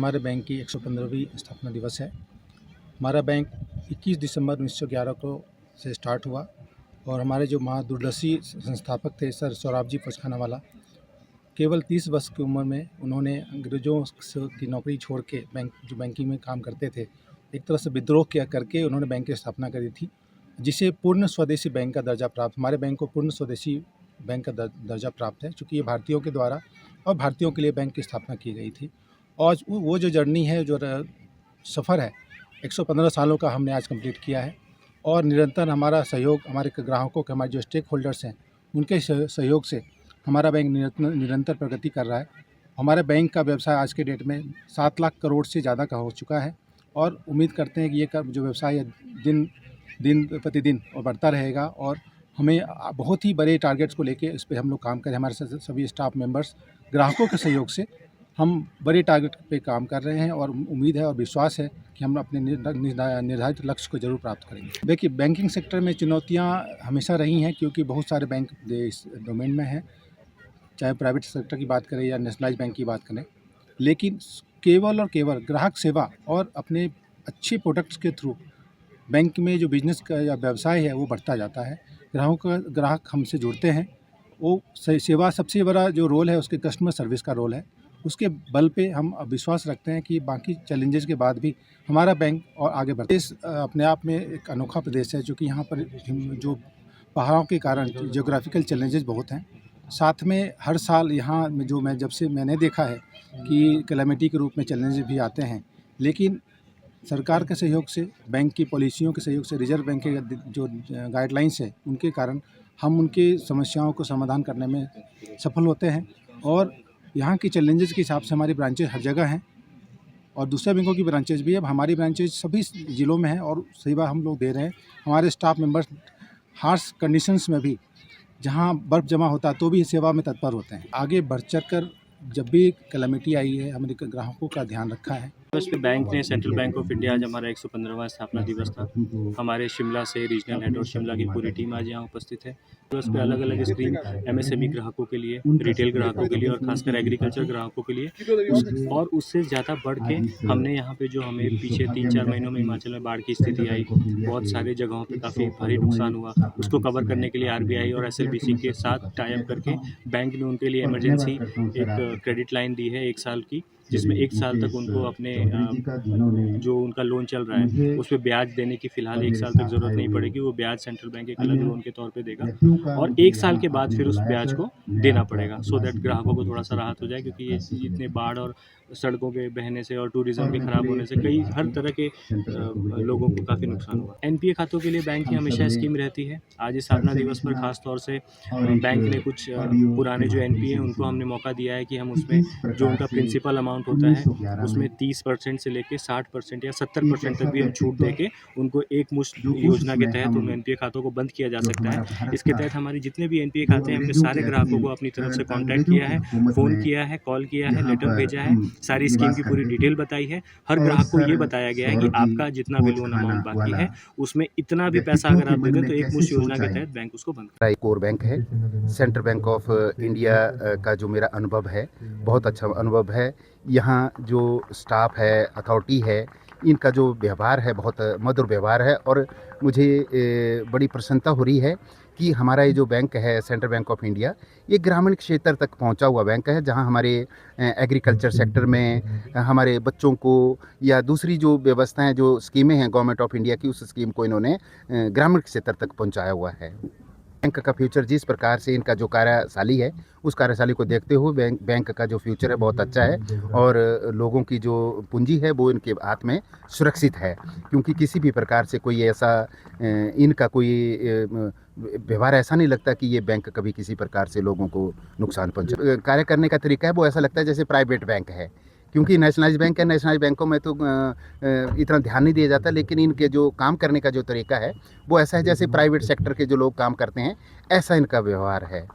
हमारे बैंक की 115वीं स्थापना दिवस है। हमारा बैंक 21 दिसंबर 1911 को से स्टार्ट हुआ और हमारे जो महादूरदर्शी संस्थापक थे सर सोराबजी पोचखानावाला, केवल 30 वर्ष की उम्र में उन्होंने अंग्रेज़ों की नौकरी छोड़ के बैंकिंग में काम करते थे, एक तरह से विद्रोह किया करके उन्होंने बैंक की स्थापना करी थी, जिसे पूर्ण स्वदेशी बैंक का दर्जा प्राप्त। हमारे बैंक को पूर्ण स्वदेशी बैंक का दर्जा प्राप्त है, चूँकि ये भारतीयों के द्वारा और भारतीयों के लिए बैंक की स्थापना की गई थी। और वो जो जर्नी है, जो सफ़र है, 115 सालों का हमने आज कंप्लीट किया है और निरंतर हमारा सहयोग, हमारे ग्राहकों के, हमारे जो स्टेक होल्डर्स हैं, उनके सहयोग से हमारा बैंक निरंतर प्रगति कर रहा है। हमारे बैंक का व्यवसाय आज के डेट में 7 लाख करोड़ से ज़्यादा का हो चुका है और उम्मीद करते हैं कि ये जो व्यवसाय है दिन प्रतिदिन और बढ़ता रहेगा और हमें बहुत ही बड़े टारगेट्स को लेके इस पे हम लोग काम करें। हमारे सभी स्टाफ मेंबर्स, ग्राहकों के सहयोग से हम बड़े टारगेट पे काम कर रहे हैं और उम्मीद है और विश्वास है कि हम अपने निर्धारित लक्ष्य को जरूर प्राप्त करेंगे। देखिए, बैंकिंग सेक्टर में चुनौतियां हमेशा रही हैं, क्योंकि बहुत सारे बैंक इस डोमेन में हैं, चाहे प्राइवेट सेक्टर की बात करें या नेशनलाइज बैंक की बात करें, लेकिन केवल और केवल ग्राहक सेवा और अपने अच्छे प्रोडक्ट्स के थ्रू बैंक में जो बिजनेस का या व्यवसाय है वो बढ़ता जाता है। ग्राहक हमसे जुड़ते हैं, वो सेवा सबसे बड़ा जो रोल है उसके कस्टमर सर्विस का रोल है। उसके बल पे हम विश्वास रखते हैं कि बाकी चैलेंजेस के बाद भी हमारा बैंक और आगे बढ़ता है। इस अपने आप में एक अनोखा प्रदेश है, क्योंकि यहाँ पर जो पहाड़ों के कारण जियोग्राफिकल चैलेंजेस बहुत हैं। साथ में हर साल यहाँ में जब से मैंने देखा है कि कैलेमिटी के रूप में चैलेंजेस भी आते हैं, लेकिन सरकार के सहयोग से, बैंक की पॉलिसियों के सहयोग से, रिजर्व बैंक के जो गाइडलाइंस है उनके कारण हम उनके समस्याओं को समाधान करने में सफल होते हैं। और यहाँ की चैलेंजेस के हिसाब से हमारी ब्रांचेज हर जगह हैं और दूसरे बैंकों की ब्रांचेज भी है। अब हमारी ब्रांचेज सभी ज़िलों में हैं और सेवा हम लोग दे रहे हैं। हमारे स्टाफ मेंबर्स हार्श कंडीशंस में भी, जहाँ बर्फ़ जमा होता है तो भी सेवा में तत्पर होते हैं। आगे बढ़ चढ़कर जब भी कैलेमिटी आई है, हमने ग्राहकों का ध्यान रखा है। उस पे बैंक ने, सेंट्रल बैंक ऑफ इंडिया, आज हमारा 115वां स्थापना दिवस था। हमारे शिमला से रीजनल हेड और शिमला की पूरी टीम आज यहाँ उपस्थित है। तो उस पर अलग अलग स्कीम एमएसएमई ग्राहकों के लिए, रिटेल ग्राहकों के लिए और खासकर एग्रीकल्चर ग्राहकों के लिए, और उससे ज़्यादा बढ़ के हमने यहाँ पे जो हमें पीछे 3-4 महीनों में हिमाचल में बाढ़ की स्थिति आई, बहुत सारी जगहों पे काफ़ी भारी नुकसान हुआ, उसको कवर करने के लिए आरबीआई और एसएलबीसी के साथ टाई अप करके बैंक ने उनके लिए इमरजेंसी एक क्रेडिट लाइन दी है 1 साल की, जिसमें 1 साल तक उनको अपने जो उनका लोन चल रहा है उस पर ब्याज देने की फ़िलहाल 1 साल तक ज़रूरत नहीं पड़ेगी। वो ब्याज सेंट्रल बैंक एक अलग लोन के तौर पे देगा और 1 साल के बाद फिर उस ब्याज को देना पड़ेगा, सो दैट ग्राहकों को थोड़ा सा राहत हो जाए, क्योंकि ये इतने बाढ़ और सड़कों के बहने से और टूरिज्म के ख़राब होने से कई हर तरह के लोगों को काफ़ी नुकसान हुआ। एनपीए खातों के लिए बैंक की हमेशा स्कीम रहती है। आज इस स्थापना दिवस पर खास तौर से बैंक ने कुछ पुराने जो एनपीए हैं उनको हमने मौका दिया है कि हम उसमें जो उनका प्रिंसिपल अमाउंट होता है उसमें 30% से लेके 60% या 70% तक भी हम छूट देके उनको एक मुश्त योजना के तहत उन एनपीए खातों को बंद किया जा सकता है। इसके तहत हमारी जितने भी एनपीए खाते हैं, हमने सारे ग्राहकों को अपनी तरफ से कॉन्टैक्ट किया है, फ़ोन किया है, कॉल किया है, लेटर भेजा है, सारी स्कीम की पूरी डिटेल बताई है। हर ग्राहक को ये बताया गया है कि आपका जितना भी लोन अमाउंट बाकी है उसमें इतना भी पैसा अगर आप दे दें तो एक मुश्त योजना के तहत बैंक उसको बंद कर। कोर बैंक है, सेंट्रल बैंक ऑफ इंडिया का जो मेरा अनुभव है, बहुत अच्छा अनुभव है। यहाँ जो स्टाफ है, अथॉरिटी है, इनका जो व्यवहार है बहुत मधुर व्यवहार है और मुझे बड़ी प्रसन्नता हो रही है कि हमारा ये जो बैंक है सेंट्रल बैंक ऑफ इंडिया, ये ग्रामीण क्षेत्र तक पहुंचा हुआ बैंक है, जहां हमारे एग्रीकल्चर सेक्टर में हमारे बच्चों को या दूसरी जो व्यवस्थाएं, जो स्कीमें हैं गवर्नमेंट ऑफ इंडिया की, उस स्कीम को इन्होंने ग्रामीण क्षेत्र तक पहुंचाया हुआ है। बैंक का फ्यूचर जिस प्रकार से इनका जो कार्यशैली है, उस कार्यशैली को देखते हुए बैंक का जो फ्यूचर है बहुत अच्छा है और लोगों की जो पूंजी है वो इनके हाथ में सुरक्षित है, क्योंकि किसी भी प्रकार से कोई ऐसा इनका कोई व्यवहार ऐसा नहीं लगता कि ये बैंक कभी किसी प्रकार से लोगों को नुकसान पहुंचा। कार्य करने का तरीका है वो ऐसा लगता है जैसे प्राइवेट बैंक है, क्योंकि नेशनलाइज बैंक है, नेशनलाइज बैंकों में तो इतना ध्यान नहीं दिया जाता, लेकिन इनके जो काम करने का जो तरीका है वो ऐसा है जैसे प्राइवेट सेक्टर के जो लोग काम करते हैं, ऐसा इनका व्यवहार है।